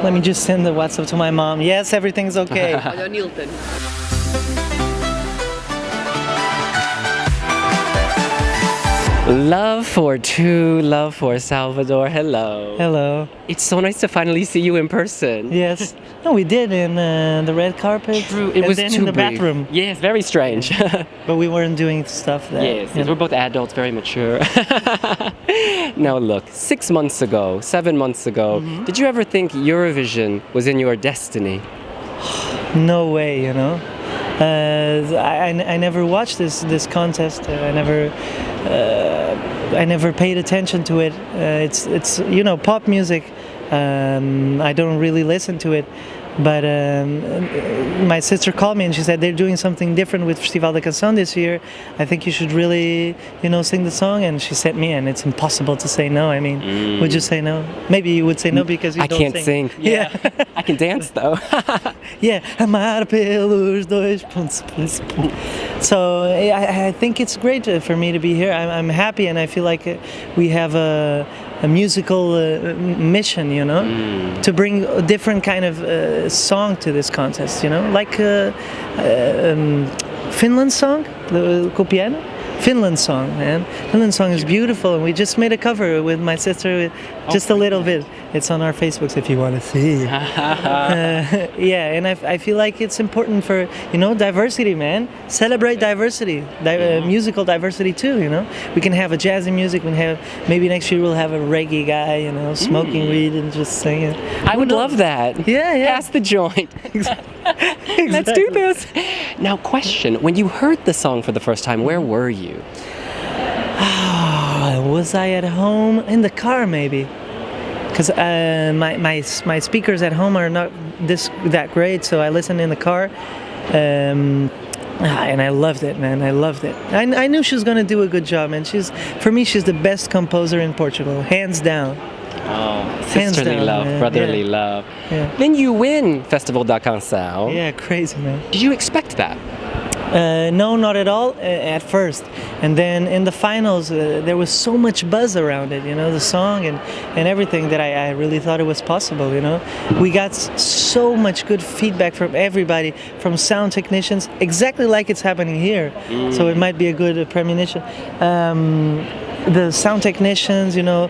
Let me just send the WhatsApp to my mom. Yes, everything's okay. Olha o Nilton. Love for two, love for Salvador. Hello. Hello. It's so nice to finally see you in person. Yes. No, we did in the red carpet. True, it and was then too in the brief. bathroom. Yes, very strange. But we weren't doing stuff that. Yes, we're both adults, very mature. Now look, 6 months ago, 7 months ago, did you ever think Eurovision was in your destiny? No way, you know. I never watched this contest. I never paid attention to it. It's you know, pop music. I don't really listen to it. But my sister called me and she said they're doing something different with Festival da Canção this year. I think you should really, you know, sing the song. And she sent me, and it's impossible to say no. I mean, would you say no? Maybe you would say no because you I don't can't sing. Yeah. I can dance though. Yeah. Amar, pelos, dois. So I think it's great for me to be here. I'm happy, and I feel like we have a musical mission, you know, to bring a different kind of song to this contest, you know, like Finland's song, the piano. Finland song, man. Finland song is beautiful, and we just made a cover with my sister, just a little bit. It's on our Facebooks if you want to see. Yeah, and I feel like it's important for, you know, diversity, man. Celebrate diversity, musical diversity too, you know. We can have a jazzy music, we can have, maybe next year we'll have a reggae guy, you know, smoking weed and just singing. I would love that. Yeah. Pass the joint. Exactly. Let's do this. Now, question: when you heard the song for the first time, where were you? Was I at home? In the car, maybe. Because my speakers at home are not that great, so I listened in the car. And I loved it, man. I loved it. I knew she was going to do a good job, and for me, she's the best composer in Portugal, hands down. Oh, sisterly down, love, man. brotherly Yeah. love. Yeah. Then you win Festival da Canção. Yeah, crazy, man. Did you expect that? No, not at all at first. And then in the finals, there was so much buzz around it, you know, the song and everything, that I really thought it was possible, you know. We got so much good feedback from everybody, from sound technicians, exactly like it's happening here. So it might be a good premonition. The sound technicians, you know,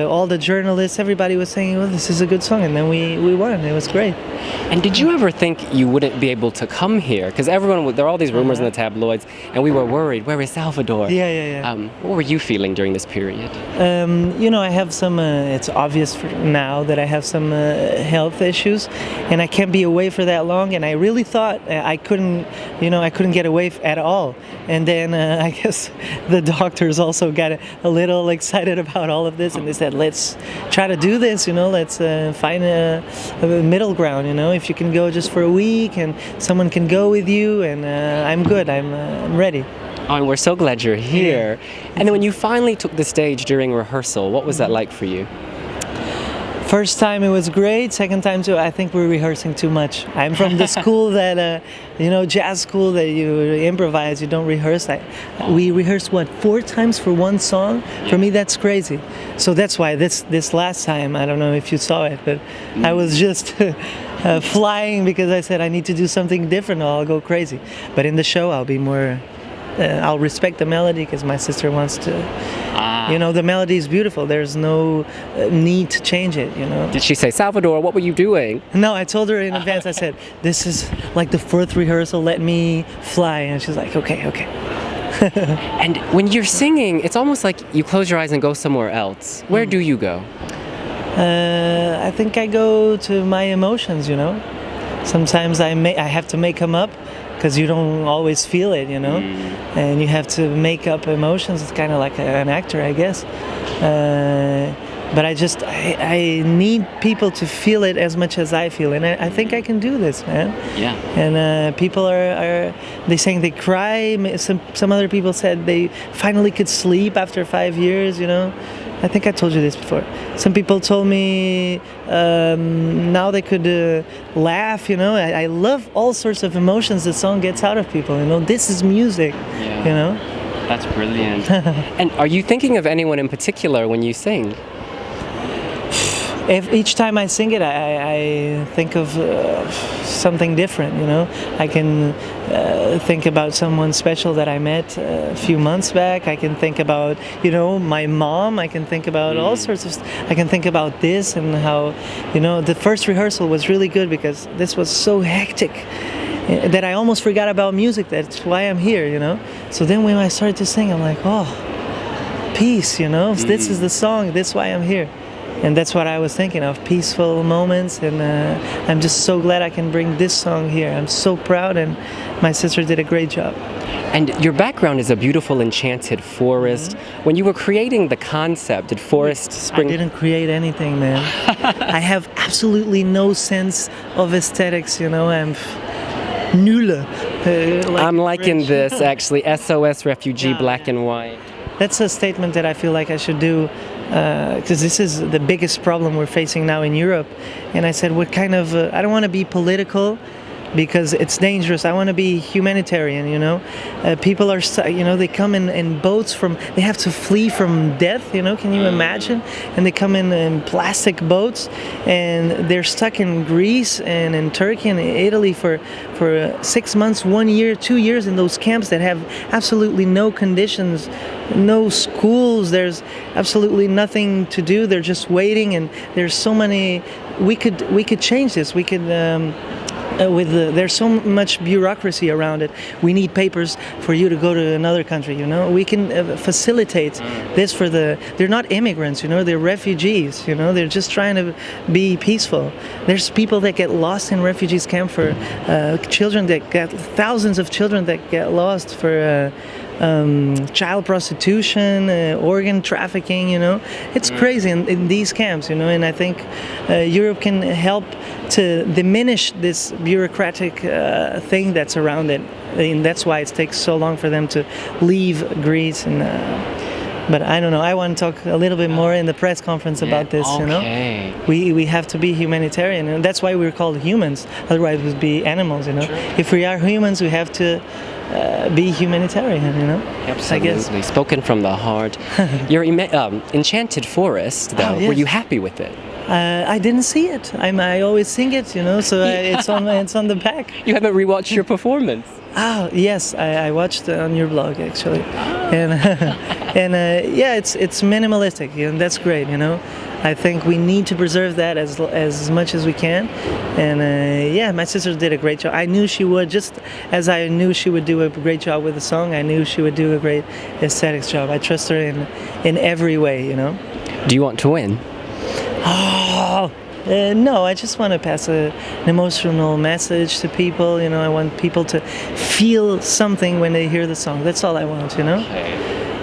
all the journalists, everybody was saying, well, this is a good song. And then we won. It was great. And did you ever think you wouldn't be able to come here? Because there are all these rumors in the tabloids, and we were worried, where is Salvador? Yeah. What were you feeling during this period? You know, I have some, it's obvious now that I have some health issues, and I can't be away for that long, and I really thought I couldn't get away at all. And then I guess the doctors also got a little excited about all of this, and they said, let's try to do this, you know, let's find a middle ground, you know, if you can go just for a week and someone can go with you, and I'm good, I'm ready. Oh, and we're so glad you're here. And then when you finally took the stage during rehearsal, what was that like for you? First time it was great. Second time too, I think we're rehearsing too much. I'm from the school that, you know, jazz school, that you improvise, you don't rehearse. We rehearsed 4 times for one song? For me, that's crazy. So that's why this last time, I don't know if you saw it, but I was just flying because I said I need to do something different or I'll go crazy. But in the show, I'll be more, I'll respect the melody because my sister wants to. You know, the melody is beautiful. There's no need to change it, you know. Did she say, Salvador, what were you doing? No, I told her in advance. I said, this is like the 4th rehearsal. Let me fly. And she's like, okay. And when you're singing, it's almost like you close your eyes and go somewhere else. Where do you go? I think I go to my emotions, you know. Sometimes I have to make them up, because you don't always feel it, you know, and you have to make up emotions. It's kind of like an actor, I guess. But I need people to feel it as much as I feel, and I think I can do this, man. Yeah. And people are they saying they cry. Some other people said they finally could sleep after 5 years, you know. I think I told you this before. Some people told me now they could laugh, you know. I love all sorts of emotions the song gets out of people, you know. This is music, you know. That's brilliant. And are you thinking of anyone in particular when you sing? if each time I sing it, I think of something different. You know, I can think about someone special that I met a few months back. I can think about, you know, my mom. I can think about all sorts of. I can think about this and how, you know, the first rehearsal was really good because this was so hectic that I almost forgot about music. That's why I'm here, you know. So then when I started to sing, I'm like, oh, peace, you know. This is the song. This is why I'm here. And that's what I was thinking of, peaceful moments, and I'm just so glad I can bring this song here. I'm so proud, and my sister did a great job. And your background is a beautiful enchanted forest. When you were creating the concept, did forest spring? I didn't create anything, man. I have absolutely no sense of aesthetics, you know. I'm nulle. I'm liking this, actually. SOS refugee, black and white. That's a statement that I feel like I should do, because this is the biggest problem we're facing now in Europe. And I said, what kind of, I don't want to be political because it's dangerous. I want to be humanitarian, you know. People are, you know, they come in boats they have to flee from death, you know, can you imagine? And they come in plastic boats, and they're stuck in Greece and in Turkey and Italy for 6 months, 1 year, 2 years in those camps that have absolutely no conditions, no schools, there's absolutely nothing to do. They're just waiting, and there's so many, we could change this. We could, there's so much bureaucracy around it. We need papers for you to go to another country, you know. We can facilitate this for they're not immigrants, you know, they're refugees, you know, they're just trying to be peaceful. There's people that get lost in refugees camp for children that get, thousands of children that get lost for child prostitution, organ trafficking, you know. It's crazy in these camps, you know, and I think Europe can help to diminish this bureaucratic thing that's around it. And that's why it takes so long for them to leave Greece. And but I don't know, I want to talk a little bit more in the press conference about this, you know. We have to be humanitarian, and that's why we're called humans. Otherwise we'd be animals, you know. If we are humans, we have to be humanitarian, you know. Absolutely, I guess. Spoken from the heart. Your enchanted forest, though, were you happy with it? I didn't see it. I always sing it, you know. So it's on the back. You haven't rewatched your performance? Oh yes, I watched it on your blog actually, and yeah, it's minimalistic, and that's great, you know. I think we need to preserve that as much as we can, and yeah, my sister did a great job. I knew she would, just as I knew she would do a great job with the song. I knew she would do a great aesthetics job. I trust her in every way, you know. Do you want to win? Oh, no, I just want to pass an emotional message to people, you know. I want people to feel something when they hear the song. That's all I want, you know.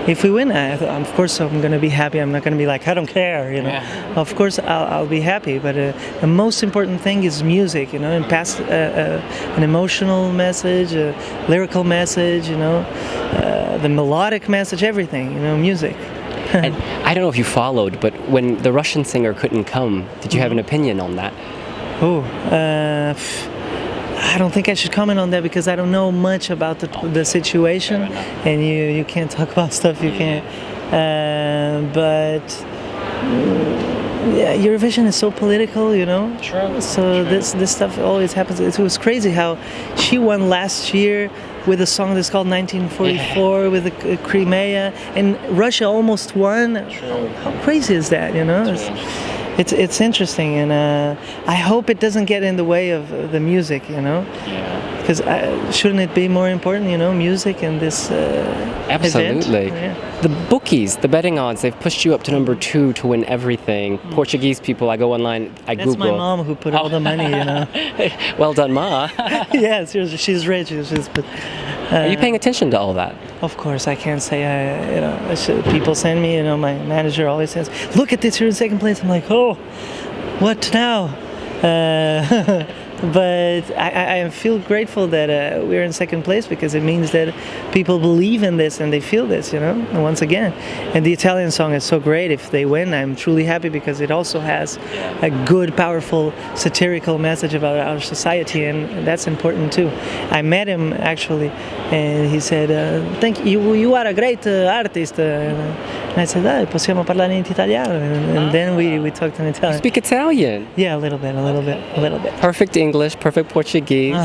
If we win, of course I'm going to be happy. I'm not going to be like, I don't care, you know. Yeah. Of course I'll be happy, but the most important thing is music, you know, and pass an emotional message, a lyrical message, you know, the melodic message, everything, you know, music. And I don't know if you followed, but when the Russian singer couldn't come, did you have an opinion on that? Oh, I don't think I should comment on that because I don't know much about the situation, and you can't talk about stuff you can't. But yeah, Eurovision is so political, you know. True. So this stuff always happens. It was crazy how she won last year with a song that's called 1944 with the Crimea, and Russia almost won. True. How crazy is that, you know? It's interesting, and I hope it doesn't get in the way of the music, you know. Yeah. Because shouldn't it be more important, you know, music and this Absolutely. event? Yeah. The bookies, the betting odds, they've pushed you up to number 2 to win everything. Portuguese people, I go online, That's Google. my mom who put all the money, you know. Well done, Ma. Yeah, seriously, she's rich. Are you paying attention to all that? Of course, I can't say, you know, people send me, you know, my manager always says, look at this, you're in second place. I'm like, oh, what now? But I feel grateful that we're in second place because it means that people believe in this and they feel this, you know, and once again. And the Italian song is so great. If they win, I'm truly happy because it also has a good, powerful, satirical message about our society, and that's important too. I met him actually, and he said, thank you, you are a great artist. And I said, possiamo parlare in italiano. And then we talked in Italian. Speak Italian. Yeah, a little bit. Perfect English, perfect Portuguese.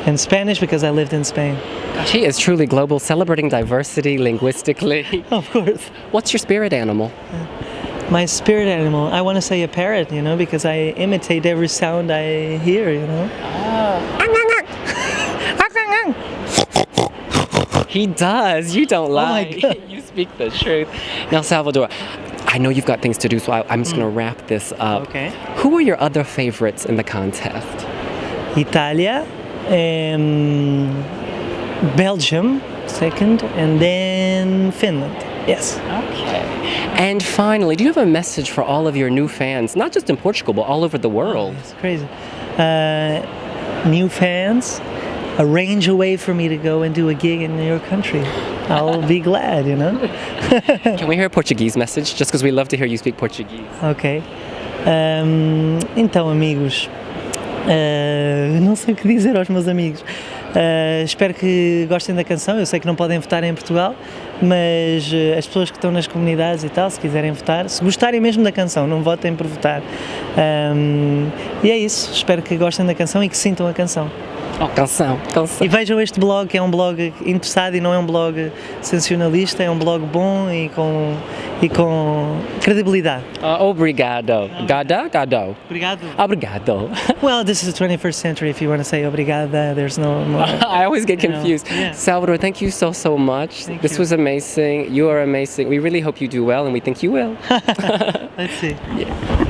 And Spanish because I lived in Spain. Gosh, he is truly global, celebrating diversity linguistically. Of course. What's your spirit animal? My spirit animal, I want to say a parrot, because I imitate every sound I hear, He does. You don't lie. my God. You speak the truth. Now, Salvador, I know you've got things to do, so I'm just going to wrap this up. Okay. Who are your other favorites in the contest? Italia, Belgium, second, and then Finland. Yes. Okay. And finally, do you have a message for all of your new fans, not just in Portugal, but all over the world? It's crazy. New fans, arrange a way for me to go and do a gig in your country. I'll be glad, Can we hear a Portuguese message? Just because we love to hear you speak Portuguese. Ok. Então, amigos, não sei o que dizer aos meus amigos. Espero que gostem da canção. Eu sei que não podem votar em Portugal, mas as pessoas que estão nas comunidades e tal, se quiserem votar, se gostarem mesmo da canção, não votem por votar. E é isso. Espero que gostem da canção e que sintam a canção. Oh, canção. E vejam este blog, que é um blog interessado e não é um blog sensacionalista, é um blog bom e com credibilidade. Obrigado. Gado? Obrigado. Obrigado. Well, this is the 21st century. If you want to say obrigada, there's no more. I always get confused. Yeah. Salvador, thank you so much. This was amazing. You are amazing. We really hope you do well, and we think you will. Let's see. Yeah.